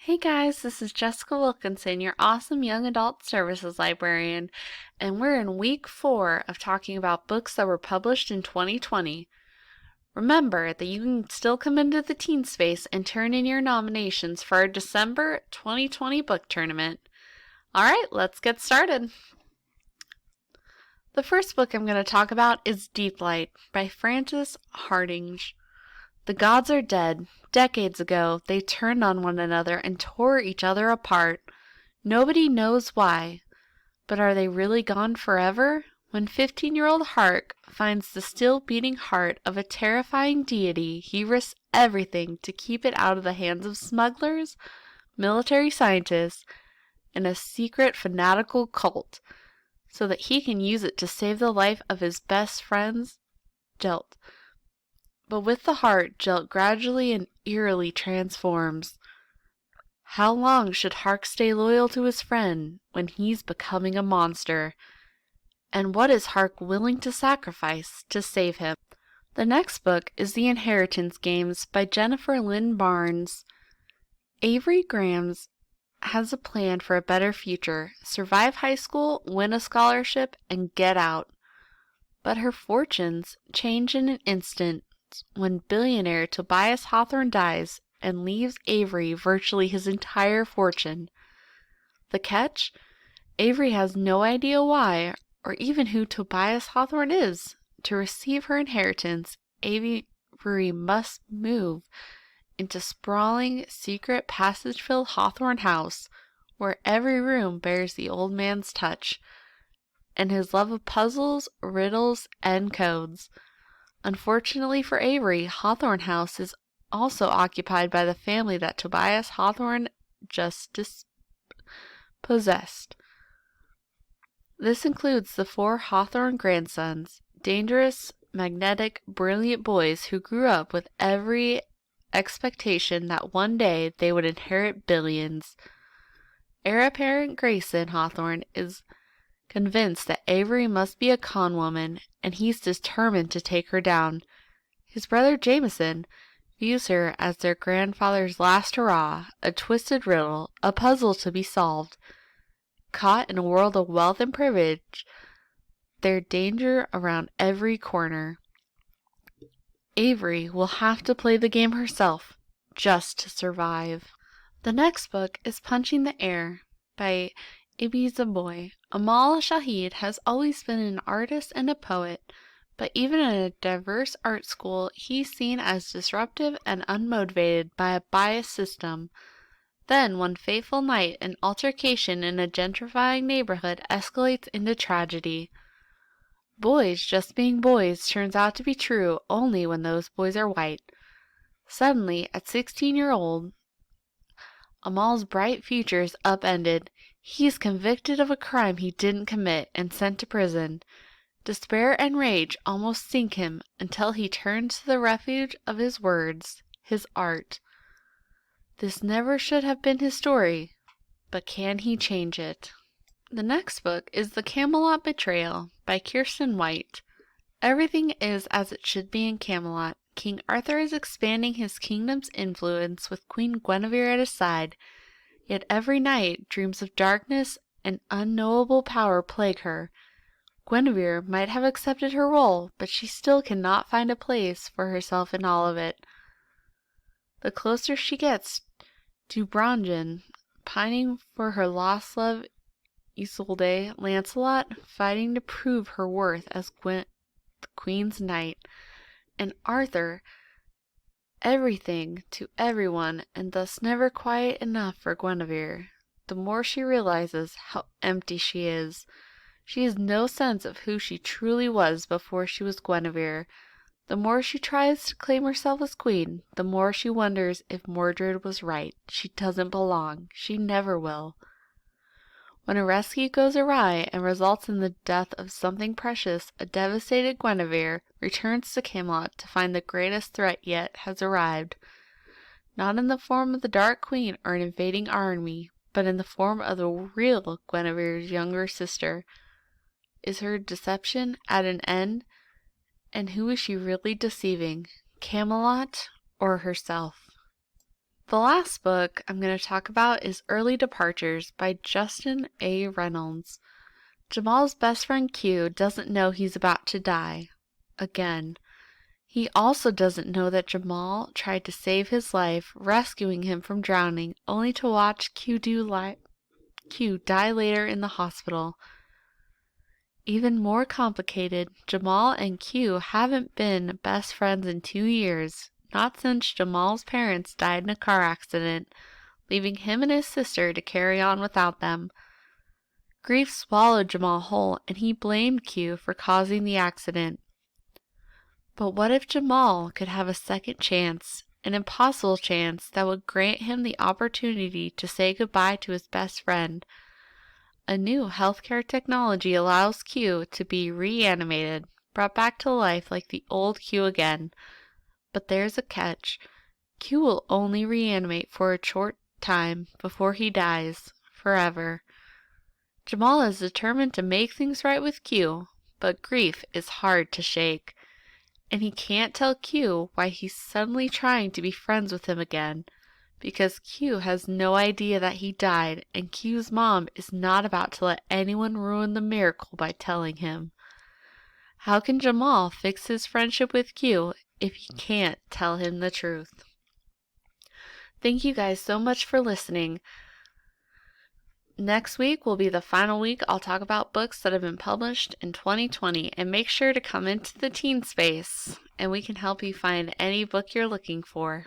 Hey guys, this is Jessica Wilkinson, your awesome young adult services librarian, and we're in week 4 of talking about books that were published in 2020. Remember that you can still come into the teen space and turn in your nominations for our December 2020 book tournament. Alright, let's get started. The first book I'm going to talk about is Deep Light by Frances Hardinge. The gods are dead. Decades ago, they turned on one another and tore each other apart. Nobody knows why. But are they really gone forever? When 15-year-old Hark finds the still beating heart of a terrifying deity, he risks everything to keep it out of the hands of smugglers, military scientists, and a secret fanatical cult, so that he can use it to save the life of his best friends, Jelt. But with the heart, Jelt gradually and eerily transforms. How long should Hark stay loyal to his friend when he's becoming a monster? And what is Hark willing to sacrifice to save him? The next book is The Inheritance Games by Jennifer Lynn Barnes. Avery Grams has a plan for a better future: survive high school, win a scholarship, and get out. But her fortunes change in an instant when billionaire Tobias Hawthorne dies and leaves Avery virtually his entire fortune. The catch? Avery has no idea why, or even who Tobias Hawthorne is. To receive her inheritance, Avery must move into sprawling, secret, passage-filled Hawthorne House, where every room bears the old man's touch, and his love of puzzles, riddles, and codes. Unfortunately for Avery, Hawthorne House is also occupied by the family that Tobias Hawthorne just dispossessed. This includes the 4 Hawthorne grandsons, dangerous, magnetic, brilliant boys who grew up with every expectation that one day they would inherit billions. Heir apparent Grayson Hawthorne is convinced that Avery must be a con woman, and he's determined to take her down. His brother Jameson views her as their grandfather's last hurrah, a twisted riddle, a puzzle to be solved. Caught in a world of wealth and privilege, there's danger around every corner. Avery will have to play the game herself, just to survive. The next book is Punching the Air by Ibiza Boy. Amal Shahid has always been an artist and a poet, but even in a diverse art school, he's seen as disruptive and unmotivated by a biased system. Then, one fateful night, an altercation in a gentrifying neighborhood escalates into tragedy. Boys just being boys turns out to be true only when those boys are white. Suddenly, at 16-year-old, Amal's bright future is upended. He's convicted of a crime he didn't commit and sent to prison. Despair and rage almost sink him until he turns to the refuge of his words, his art. This never should have been his story, but can he change it? The next book is The Camelot Betrayal by Kirsten White. Everything is as it should be in Camelot. King Arthur is expanding his kingdom's influence with Queen Guinevere at his side, yet every night dreams of darkness and unknowable power plague her. Guinevere might have accepted her role, but she still cannot find a place for herself in all of it. The closer she gets to Brangin, pining for her lost love Isolde, Lancelot fighting to prove her worth as the Queen's knight, and Arthur, everything to everyone, and thus never quite enough for Guinevere. The more she realizes how empty she is. She has no sense of who she truly was before she was Guinevere. The more she tries to claim herself as queen, the more she wonders if Mordred was right. She doesn't belong. She never will. When a rescue goes awry and results in the death of something precious, a devastated Guinevere returns to Camelot to find the greatest threat yet has arrived, not in the form of the Dark Queen or an invading army, but in the form of the real Guinevere's younger sister. Is her deception at an end? And who is she really deceiving, Camelot or herself? The last book I'm going to talk about is Early Departures by Justin A. Reynolds. Jamal's best friend Q doesn't know he's about to die. Again. He also doesn't know that Jamal tried to save his life, rescuing him from drowning, only to watch Q die later in the hospital. Even more complicated, Jamal and Q haven't been best friends in 2 years, not since Jamal's parents died in a car accident, leaving him and his sister to carry on without them. Grief swallowed Jamal whole, and he blamed Q for causing the accident. But what if Jamal could have a second chance, an impossible chance that would grant him the opportunity to say goodbye to his best friend? A new healthcare technology allows Q to be reanimated, brought back to life like the old Q again. But there's a catch. Q will only reanimate for a short time before he dies, forever. Jamal is determined to make things right with Q, but grief is hard to shake. And he can't tell Q why he's suddenly trying to be friends with him again, because Q has no idea that he died, and Q's mom is not about to let anyone ruin the miracle by telling him. How can Jamal fix his friendship with Q if he can't tell him the truth? Thank you guys so much for listening. Next week will be the final week I'll talk about books that have been published in 2020, and make sure to come into the teen space and we can help you find any book you're looking for.